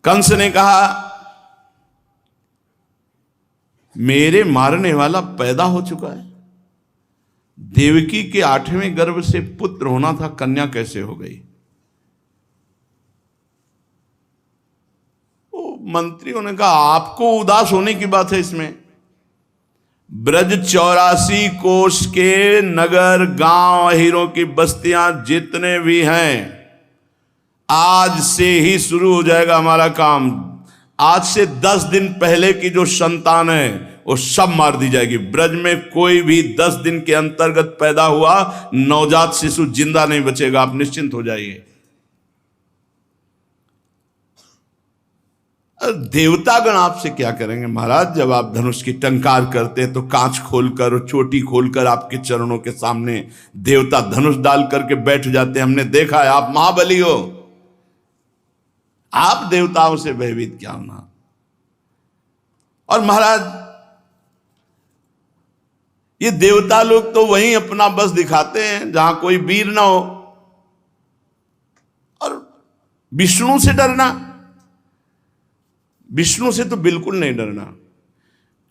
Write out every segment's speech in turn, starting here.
कंस ने कहा मेरे मारने वाला पैदा हो चुका है। देवकी के 8वें गर्भ से पुत्र होना था, कन्या कैसे हो गई? मंत्रियों ने कहा आपको उदास होने की बात है इसमें। ब्रज 84 कोष के नगर गांव हीरों की बस्तियां जितने भी हैं, आज से ही शुरू हो जाएगा हमारा काम। आज से 10 दिन पहले की जो संतान है वो सब मार दी जाएगी। ब्रज में कोई भी 10 दिन के अंतर्गत पैदा हुआ नवजात शिशु जिंदा नहीं बचेगा, आप निश्चिंत हो जाइए। देवतागण आपसे क्या करेंगे महाराज? जब आप धनुष की टंकार करते हैं तो कांच खोलकर और चोटी खोलकर आपके चरणों के सामने देवता धनुष डाल करके बैठ जाते हैं। हमने देखा है, आप महाबली हो, आप देवताओं से भयभीत क्या होना। और महाराज ये देवता लोग तो वहीं अपना बस दिखाते हैं जहां कोई वीर ना हो। और विष्णु से डरना, विष्णु से तो बिल्कुल नहीं डरना,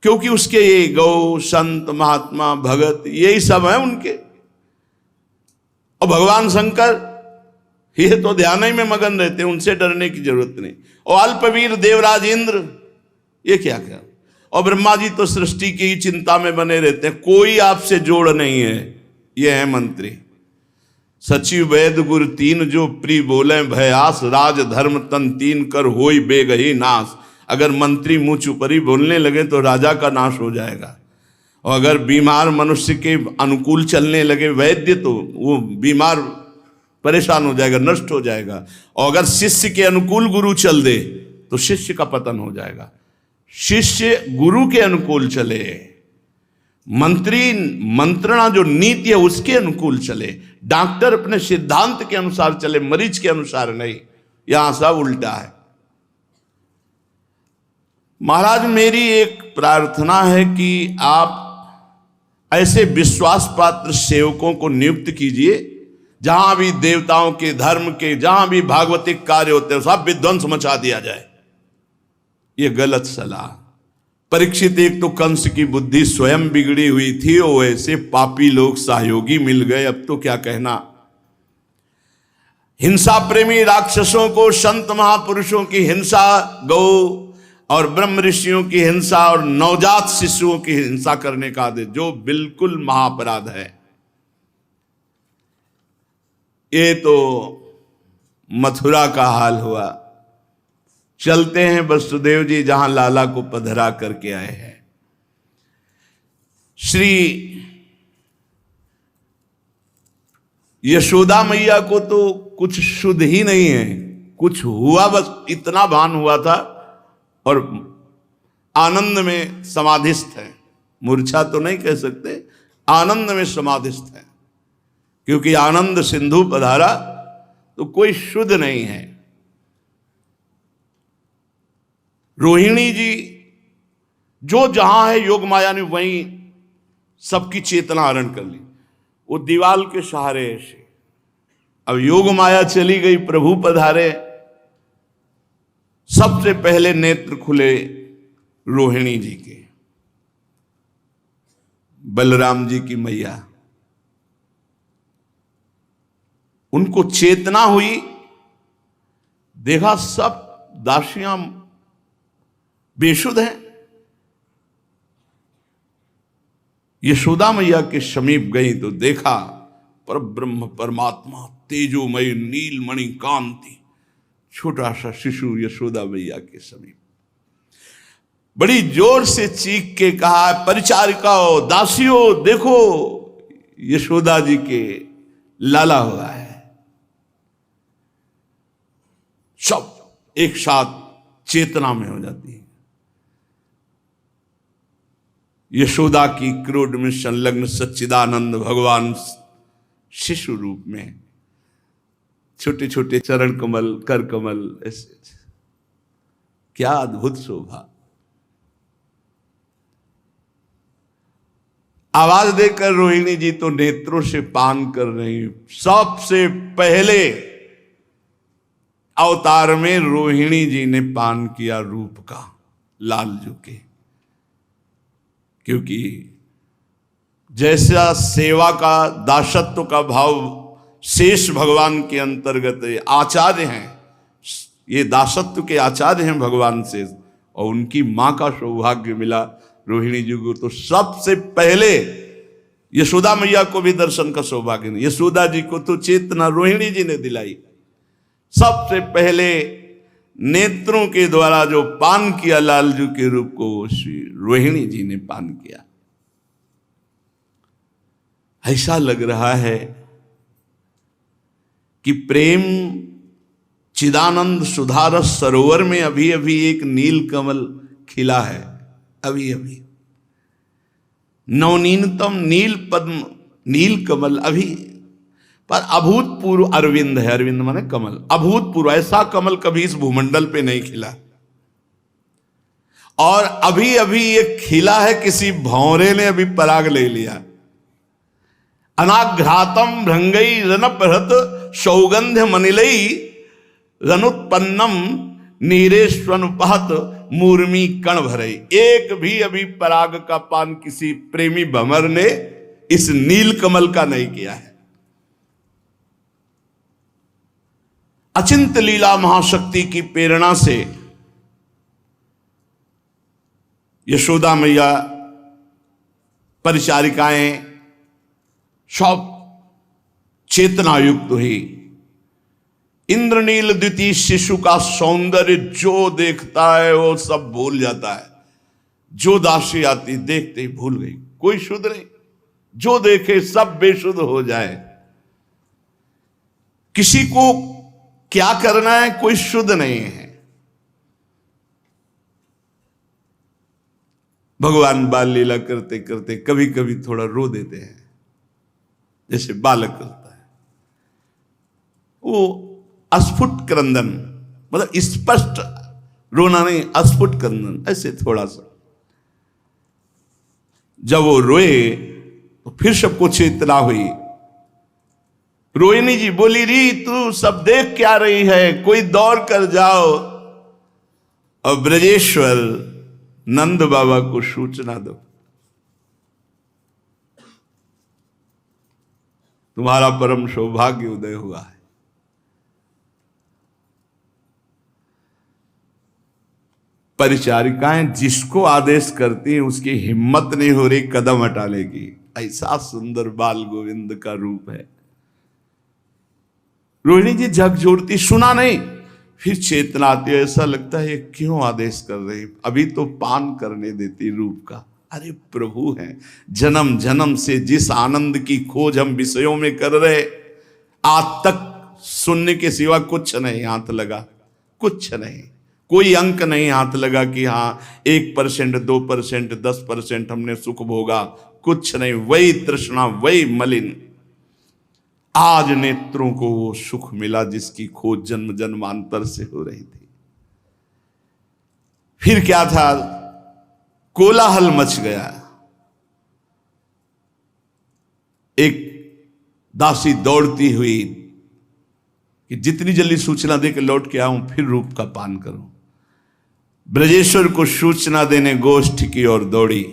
क्योंकि उसके ये गौ संत महात्मा भगत यही सब है उनके। और भगवान शंकर ये तो ध्यान ही में मगन रहते हैं, उनसे डरने की जरूरत नहीं। और अल्पवीर देवराज इंद्र ये क्या क्या, और ब्रह्मा जी तो सृष्टि की ही चिंता में बने रहते हैं, कोई आपसे जोड़ नहीं है। ये है मंत्री। सचिव वैद गुर तीन जो प्री बोले भयास, राज धर्म तन तीन कर होई बेगही नाश। अगर मंत्री मुंह चुपरी बोलने लगे तो राजा का नाश हो जाएगा। और अगर बीमार मनुष्य के अनुकूल चलने लगे वैद्य तो वो बीमार परेशान हो जाएगा, नष्ट हो जाएगा। और अगर शिष्य के अनुकूल गुरु चल दे तो शिष्य का पतन हो जाएगा। शिष्य गुरु के अनुकूल चले, मंत्री मंत्रणा जो नीति है उसके अनुकूल चले, डॉक्टर अपने सिद्धांत के अनुसार चले, मरीज के अनुसार नहीं। यहां सब उल्टा है। महाराज मेरी एक प्रार्थना है कि आप ऐसे विश्वास पात्र सेवकों को नियुक्त कीजिए, जहां भी देवताओं के धर्म के जहां भी भागवतिक कार्य होते हैं सब विध्वंस मचा दिया जाए। ये गलत सलाह। परीक्षित, एक तो कंस की बुद्धि स्वयं बिगड़ी हुई थी, वो ऐसे पापी लोग सहयोगी मिल गए, अब तो क्या कहना। हिंसा प्रेमी राक्षसों को संत महापुरुषों की हिंसा, गौ और ब्रह्म ऋषियों की हिंसा और नवजात शिशुओं की हिंसा करने का आदेश, जो बिल्कुल महाअपराध है। ये तो मथुरा का हाल हुआ। चलते हैं वसुदेव जी जहां लाला को पधरा करके आए हैं। श्री यशोदा मैया को तो कुछ शुद्ध ही नहीं है, कुछ हुआ बस इतना भान हुआ था और आनंद में समाधिस्थ है। मूर्छा तो नहीं कह सकते, आनंद में समाधिस्थ है, क्योंकि आनंद सिंधु पधारा तो कोई शुद्ध नहीं है। रोहिणी जी जो जहां है योग माया ने वहीं सबकी चेतना हरण कर ली, वो दीवाल के सहारे ऐसे। अब योग माया चली गई, प्रभु पधारे, सबसे पहले नेत्र खुले रोहिणी जी के, बलराम जी की मैया। उनको चेतना हुई, देखा सब दासियां बेशुद्ध हैं। यशोदा मैया के समीप गई तो देखा पर ब्रह्म परमात्मा तेजोमय नीलमणि कांति, छोटा सा शिशु यशोदा मैया के समीप। बड़ी जोर से चीख के कहा, परिचारिकाओ दासियों देखो यशोदा जी के लाला हुआ है। सब एक साथ चेतना में हो जाती है। यशोदा की क्रोध में संलग्न सच्चिदानंद भगवान शिशु रूप में, छोटे छोटे चरण कमल कर कमल ऐसे, क्या अद्भुत शोभा। आवाज देकर रोहिणी जी तो नेत्रों से पान कर रही। सबसे पहले अवतार में रोहिणी जी ने पान किया रूप का लालजू के, क्योंकि जैसा सेवा का दासत्व का भाव शेष भगवान के अंतर्गत आचार्य हैं, ये दासत्व के आचार्य हैं भगवान से, और उनकी मां का सौभाग्य मिला रोहिणी जी को, तो सबसे पहले यशोदा मैया को भी दर्शन का सौभाग्य नहीं, यशोदा जी को तो चेतना रोहिणी जी ने दिलाई। सबसे पहले नेत्रों के द्वारा जो पान किया लालजू के रूप को, वो श्री रोहिणी जी ने पान किया। ऐसा लग रहा है कि प्रेम चिदानंद सुधारस सरोवर में अभी अभी एक नील कमल खिला है, अभी अभी नवनीतम नील पद्म नील कमल अभी, पर अभूतपूर्व अरविंद है, अरविंद माने कमल, अभूतपूर्व ऐसा कमल कभी इस भूमंडल पे नहीं खिला। और अभी अभी ये खिला है, किसी भौरे ने अभी पराग ले लिया। अनाघ्रातम भृंगई रनपहत सौगंध्य मनिलई रनुत्पन्नम नीरेश्वनुपहत मूर्मी कण भरई। एक भी अभी पराग का पान किसी प्रेमी भंवर ने इस नील कमल का नहीं किया है। अचिंत लीला महाशक्ति की प्रेरणा से यशोदा मैया, परिचारिकाएं सब चेतनायुक्त हुई। इंद्रनील द्वितीय शिशु का सौंदर्य जो देखता है वो सब भूल जाता है। जो दासी आती देखते ही भूल गई, कोई शुद्ध नहीं, जो देखे सब बेशुद्ध हो जाए। किसी को क्या करना है कोई शुद्ध नहीं है। भगवान बाल लीला करते करते कभी कभी थोड़ा रो देते हैं, जैसे बालक करता है। वो अस्फुट क्रंदन, मतलब स्पष्ट रोना नहीं, अस्फुट क्रंदन, ऐसे थोड़ा सा। जब वो रोए तो फिर सबको चेतना हुई। रोहिणी जी बोली, री तू सब देख क्या रही है, कोई दौड़ कर जाओ और ब्रजेश्वर नंद बाबा को सूचना दो, तुम्हारा परम सौभाग्य उदय हुआ है। परिचारिकाएं जिसको आदेश करती हैं उसकी हिम्मत नहीं हो रही कदम हटा लेगी। ऐसा सुंदर बाल गोविंद का रूप है। रोहिणी जी झकझोरती, सुना नहीं, फिर चेतना आती है, ऐसा लगता है ये क्यों आदेश कर रही, अभी तो पान करने देती रूप का। अरे प्रभु हैं, जन्म जन्म से जिस आनंद की खोज हम विषयों में कर रहे, आज तक सुनने के सिवा कुछ नहीं हाथ लगा, कुछ नहीं, कोई अंक नहीं हाथ लगा कि हाँ 1%, 2%, 10% हमने सुख भोगा, कुछ नहीं। वही तृष्णा, वही मलिन। आज नेत्रों को वो सुख मिला जिसकी खोज जन्म जन्मांतर से हो रही थी। फिर क्या था, कोलाहल मच गया। एक दासी दौड़ती हुई कि जितनी जल्दी सूचना दे के लौट के आऊं फिर रूप का पान करूं। ब्रजेश्वर को सूचना देने गोष्ठ की ओर दौड़ी।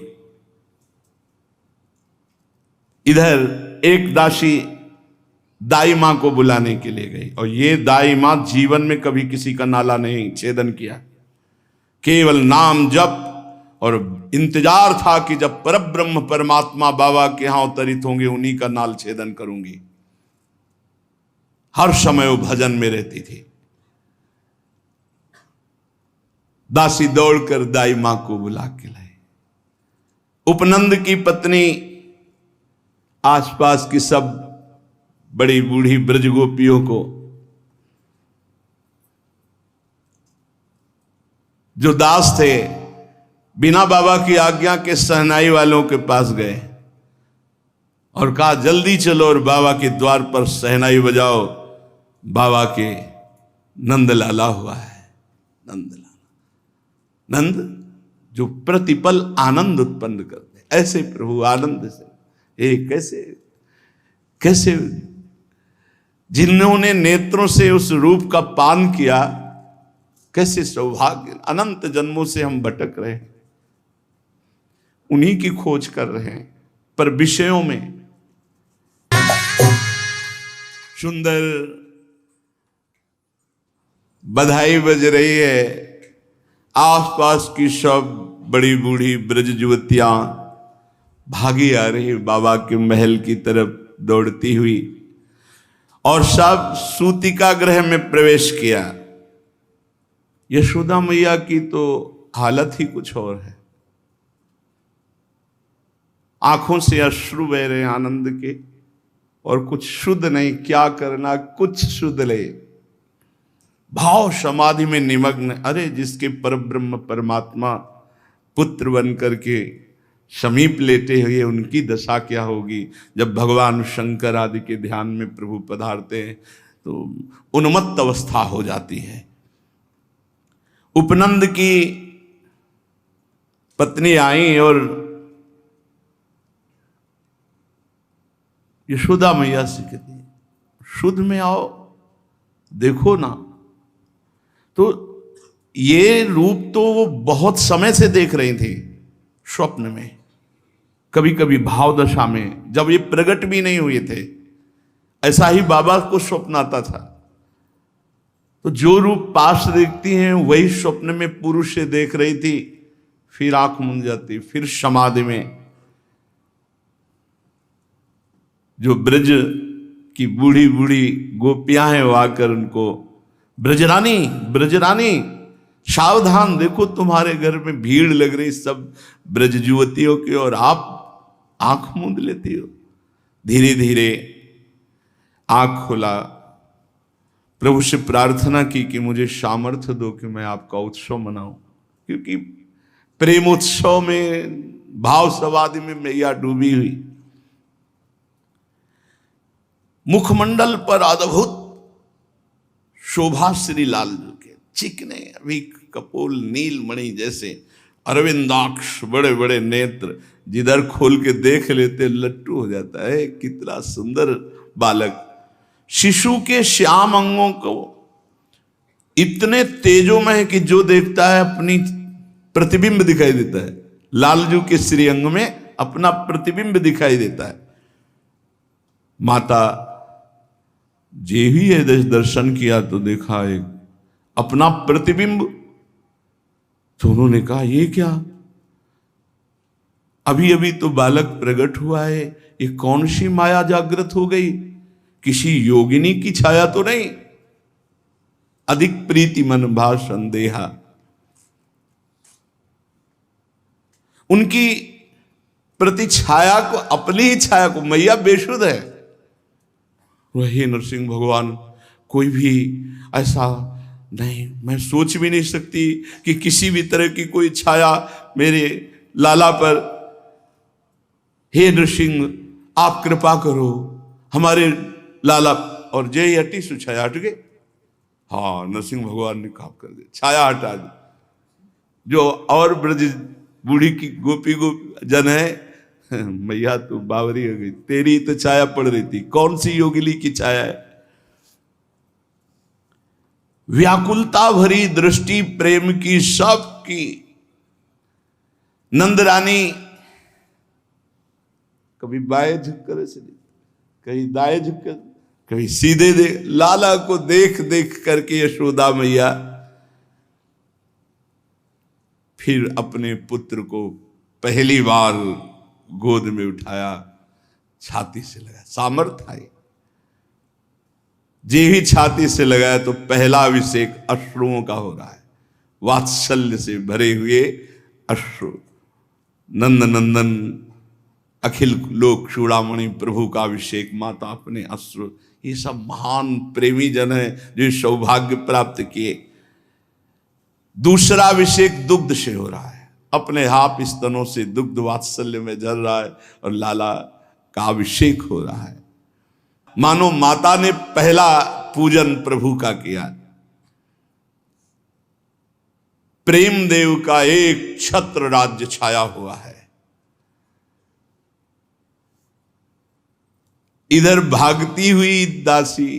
इधर एक दासी दाई मां को बुलाने के लिए गई, और ये दाई मां जीवन में कभी किसी का नाला नहीं छेदन किया, केवल नाम जप, और इंतजार था कि जब परब्रह्म परमात्मा बाबा के यहां अवतरित होंगे उन्हीं का नाल छेदन करूंगी। हर समय वो भजन में रहती थी। दासी दौड़कर दाई मां को बुला के लाई। उपनंद की पत्नी आसपास की सब बड़ी बूढ़ी ब्रज गोपियों को, जो दास थे, बिना बाबा की आज्ञा के सहनाई वालों के पास गए और कहा जल्दी चलो और बाबा के द्वार पर सहनाई बजाओ, बाबा के नंद लाला हुआ है। नंद लाला, नंद जो प्रतिपल आनंद उत्पन्न करते, ऐसे प्रभु आनंद से कैसे कैसे जिन्होंने नेत्रों से उस रूप का पान किया, कैसे सौभाग्य। अनंत जन्मों से हम भटक रहे हैं, उन्हीं की खोज कर रहे हैं, पर विषयों में। सुंदर बधाई बज रही है, आसपास की सब बड़ी बूढ़ी ब्रज युवतियां भागी आ रही बाबा के महल की तरफ दौड़ती हुई, और सब सूतिका गृह में प्रवेश किया। यशोदा मैया की तो हालत ही कुछ और है, आंखों से अश्रु बह रहे आनंद के, और कुछ शुद्ध नहीं, क्या करना, कुछ शुद्ध ले, भाव समाधि में निमग्न। अरे जिसके परब्रह्म परमात्मा पुत्र बन करके समीप लेते हुए उनकी दशा क्या होगी। जब भगवान शंकर आदि के ध्यान में प्रभु पधारते हैं तो उन्मत्त अवस्था हो जाती है। उपनंद की पत्नी आई और यशोदा मैया से कहती, शुद्ध में आओ, देखो ना। तो ये रूप तो वो बहुत समय से देख रही थी, स्वप्न में, कभी कभी भाव दशा में, जब ये प्रकट भी नहीं हुए थे। ऐसा ही बाबा को स्वप्न आता था। तो जो रूप पास देखती हैं वही स्वप्न में पुरुष से देख रही थी, फिर आंख मूंद जाती, फिर समाधि में। जो ब्रज की बूढ़ी बूढ़ी गोपियां हैं वो आकर उनको, ब्रजरानी ब्रजरानी सावधान, देखो तुम्हारे घर में भीड़ लग रही सब ब्रज युवतियों की, और आप आंख मूंद लेती हो। धीरे धीरे आंख खोला, प्रभु से प्रार्थना की कि मुझे सामर्थ्य दो कि मैं आपका उत्सव मनाऊं, क्योंकि प्रेमोत्सव में, भाव समाधि में मैया डूबी हुई। मुखमंडल पर अद्भुत शोभा श्री लालजू के, चिकने अभी कपोल नीलमणि जैसे, अरविंदाक्ष, बड़े बड़े नेत्र, जिधर खोल के देख लेते लट्टू हो जाता है। कितना सुंदर बालक, शिशु के श्याम अंगों को इतने तेजोमय कि जो देखता है अपनी प्रतिबिंब दिखाई देता है। लालजू के श्री अंग में अपना प्रतिबिंब दिखाई देता है। माता जे ही दर्शन किया तो देखा एक अपना प्रतिबिंब। तो उन्होंने कहा ये क्या, अभी अभी तो बालक प्रकट हुआ है, ये कौन सी माया जागृत हो गई, किसी योगिनी की छाया तो नहीं। अधिक प्रीति मन भा संदेहा, उनकी प्रति छाया को, अपनी ही छाया को, मैया बेशुद्ध है। वही नरसिंह भगवान, कोई भी ऐसा नहीं, मैं सोच भी नहीं सकती कि किसी भी तरह की कोई छाया मेरे लाला पर। हे नरसिंह आप कृपा करो हमारे लाला, और जय हटी सु छाया हट गए। हाँ, नरसिंह भगवान ने काम कर दिया, छाया हटा दी। जो और ब्रज बूढ़ी की गोपी जन है, मैया तू बावरी हो गई, तेरी तो छाया पड़ रही थी, कौन सी योगिनी की छाया है। व्याकुलता भरी दृष्टि प्रेम की सबकी। नंद रानी कभी बाएं झुककर ऐसे, कहीं दाएं झुककर, कभी सीधे दे, लाला को देख देख करके यशोदा मैया फिर अपने पुत्र को पहली बार गोद में उठाया, छाती से लगाया। सामर्थ्य आई, जे ही छाती से लगाया तो पहला अभिषेक अश्रुओं का हो रहा है, वात्सल्य से भरे हुए अश्रु। नंद नंदन अखिल लोक चूड़ामणि प्रभु का अभिषेक, माता अपने अश्रु। ये सब महान प्रेमी जन है जो सौभाग्य प्राप्त किए। दूसरा अभिषेक दुग्ध से हो रहा है, अपने हाथ स्तनों से दुग्ध वात्सल्य में जल रहा है और लाला का अभिषेक हो रहा है। मानो माता ने पहला पूजन प्रभु का किया। प्रेम देव का एक छत्र राज्य छाया हुआ है। इधर भागती हुई दासी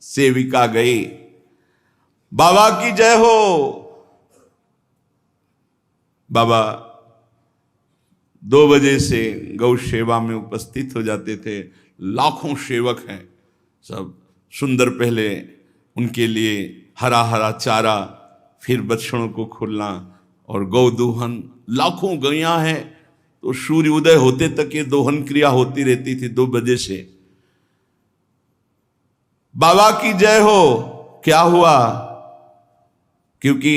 सेविका गई, बाबा की जय हो। बाबा 2 बजे से गौ सेवा में उपस्थित हो जाते थे। लाखों सेवक हैं, सब सुंदर, पहले उनके लिए हरा हरा चारा, फिर बछड़ों को खोलना और गौ दोहन। लाखों गैयां हैं, तो सूर्य उदय होते तक ये दोहन क्रिया होती रहती थी 2 बजे से। बाबा की जय हो। क्या हुआ? क्योंकि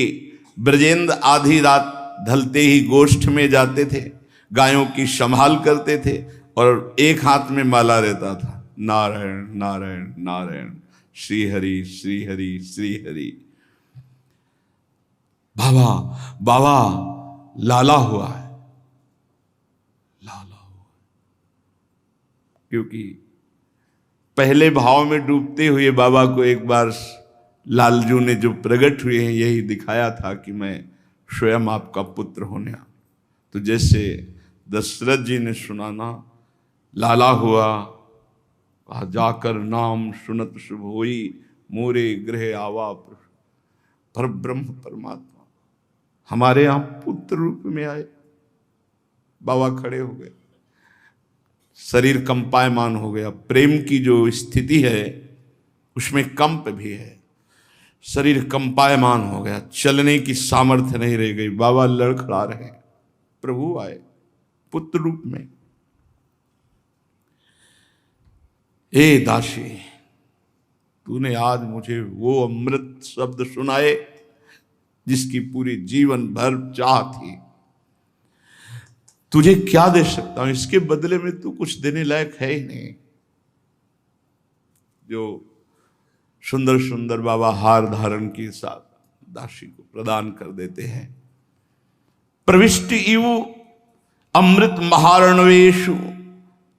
ब्रजेंद्र आधी रात ढलते ही गोष्ठ में जाते थे, गायों की संभाल करते थे और एक हाथ में माला रहता था, नारायण नारायण नारायण, श्री हरि श्री हरि श्री हरि। बाबा बाबा लाला हुआ है, लाला हुआ, क्योंकि पहले भाव में डूबते हुए बाबा को एक बार लालजू ने जो प्रकट हुए हैं यही दिखाया था कि मैं स्वयं आपका पुत्र होने। तो जैसे दशरथ जी ने सुना ना, लाला हुआ, कहा जाकर नाम सुनत शुभ होई, मोरे गृह आवा पर ब्रह्म परमात्मा। हमारे यहां पुत्र रूप में आए। बाबा खड़े हो गए, शरीर कंपायमान हो गया। प्रेम की जो स्थिति है उसमें कंप भी है, शरीर कंपायमान हो गया, चलने की सामर्थ्य नहीं रह गई। बाबा लड़खड़ा रहे, प्रभु आए पुत्र रूप में। ए दासी, तूने आज मुझे वो अमृत शब्द सुनाए जिसकी पूरी जीवन भर चाह थी। तुझे क्या दे सकता हूं, इसके बदले में तू कुछ देने लायक है ही नहीं। जो सुंदर सुंदर बाबा हार धारण के साथ दासी को प्रदान कर देते हैं। प्रविष्टि इव अमृत महारणवेशु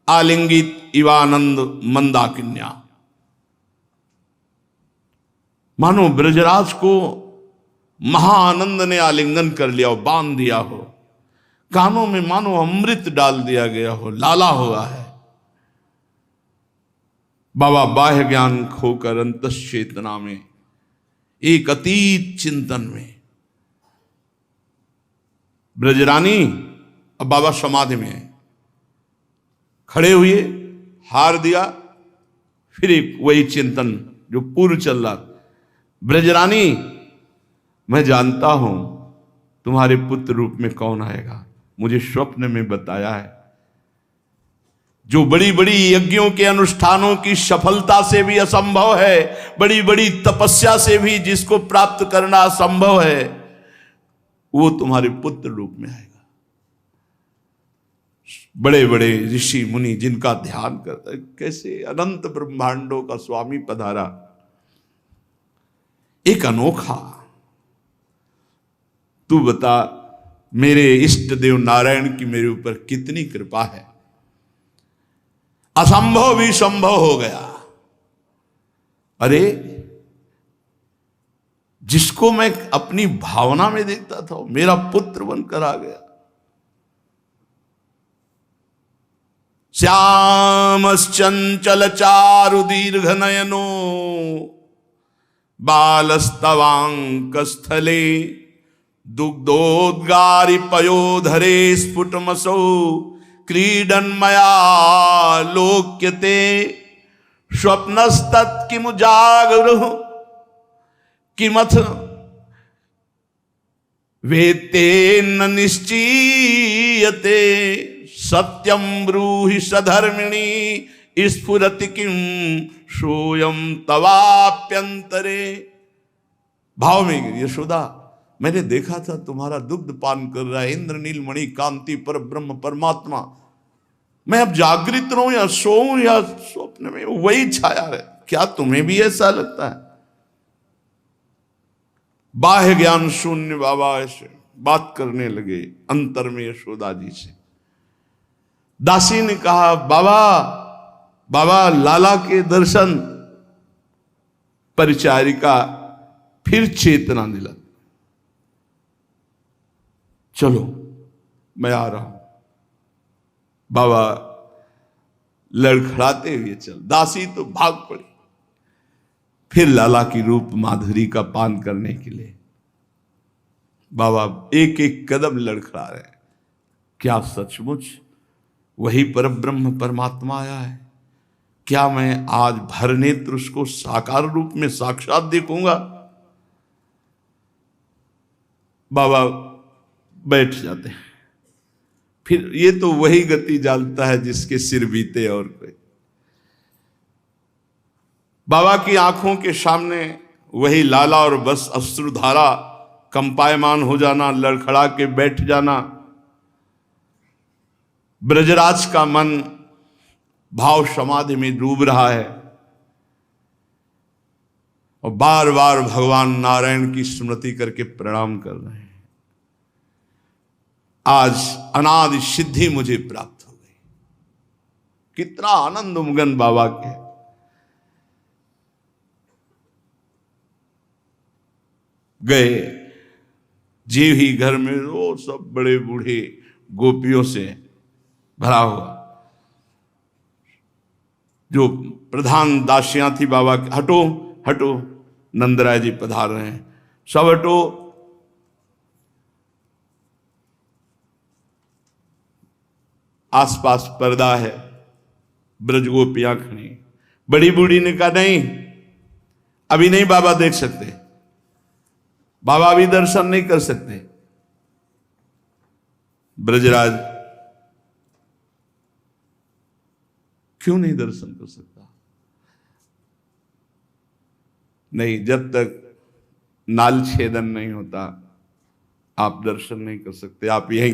आलिंगित इवानंद मंदाकिन्या। मानो ब्रजराज को महाआनंद ने आलिंगन कर लिया हो, बांध दिया हो, कानों में मानो अमृत डाल दिया गया हो, लाला हुआ है। बाबा बाह्य ज्ञान खोकर अंतश्चेतना में, एक अतीत चिंतन में। ब्रजरानी, अब बाबा समाधि में है, खड़े हुए, हार दिया, फिर एक वही चिंतन जो पूर्व चल रहा। ब्रजरानी, मैं जानता हूं तुम्हारे पुत्र रूप में कौन आएगा, मुझे स्वप्न में बताया है। जो बड़ी बड़ी यज्ञों के अनुष्ठानों की सफलता से भी असंभव है, बड़ी बड़ी तपस्या से भी जिसको प्राप्त करना असंभव है, वो तुम्हारे पुत्र रूप में आएगा। बड़े बड़े ऋषि मुनि जिनका ध्यान करता है, कैसे अनंत ब्रह्मांडों का स्वामी पधारा, एक अनोखा। तू बता, मेरे इष्ट देव नारायण की मेरे ऊपर कितनी कृपा है, असंभव भी संभव हो गया। अरे, जिसको मैं अपनी भावना में देखता था मेरा पुत्र बनकर आ गया। श्यामश्चंचल चारु दीर्घ नयनो बालस्तवांक स्थले दुग्धोद्गारि पयोधरे स्फुटमसौ क्रीडन्मया लोक्यते स्वप्नस्तत् किमु जागरुः किमथ वेत्तेन निश्चीयते सत्यं ब्रूहि सधर्मिणी स्फुरति किं सोयम तवाप्यंतरे। भाव में यशोदा, मैंने देखा था तुम्हारा दुग्ध पान कर रहा है इंद्रनील मणि कांति पर ब्रह्म परमात्मा। मैं अब जागृत रहूं या सोऊं या स्वप्न में वही छाया है। क्या तुम्हें भी ऐसा लगता है? बाह्य ज्ञान शून्य बाबा ऐसे बात करने लगे अंतर में यशोदा जी से। दासी ने कहा, बाबा बाबा लाला के दर्शन। परिचारिका फिर चेतना दिला, चलो मैं आ रहा हूं। बाबा लड़खड़ाते हुए चल, दासी तो भाग पड़ी। फिर लाला की रूप माधुरी का पान करने के लिए बाबा एक एक कदम लड़खड़ा रहे हैं। क्या सचमुच वही परब्रह्म परमात्मा आया है? क्या मैं आज भर नेत्र उसको साकार रूप में साक्षात देखूंगा? बाबा बैठ जाते हैं। फिर ये तो वही गति जानता है जिसके सिर बीते और कोई। बाबा की आंखों के सामने वही लाला और बस अश्रुधारा कंपायमान हो जाना, लड़खड़ा के बैठ जाना। ब्रजराज का मन भाव समाधि में डूब रहा है और बार बार भगवान नारायण की स्मृति करके प्रणाम कर रहे हैं। आज अनादि सिद्धि मुझे प्राप्त हो गई। कितना आनंद उमगन बाबा के। गए जीव ही घर में वो सब बड़े बूढ़े गोपियों से भरा हुआ। जो प्रधान दासियां थी बाबा की, हटो हटो, नंदराय जी पधार रहे हैं, सब हटो। आसपास पर्दा है, ब्रज गोपियां खड़ी। बड़ी बूढ़ी ने कहा नहीं, अभी नहीं बाबा देख सकते, बाबा अभी दर्शन नहीं कर सकते। ब्रजराज क्यों नहीं दर्शन कर सकता? नहीं, जब तक नाल छेदन नहीं होता आप दर्शन नहीं कर सकते, आप यहीं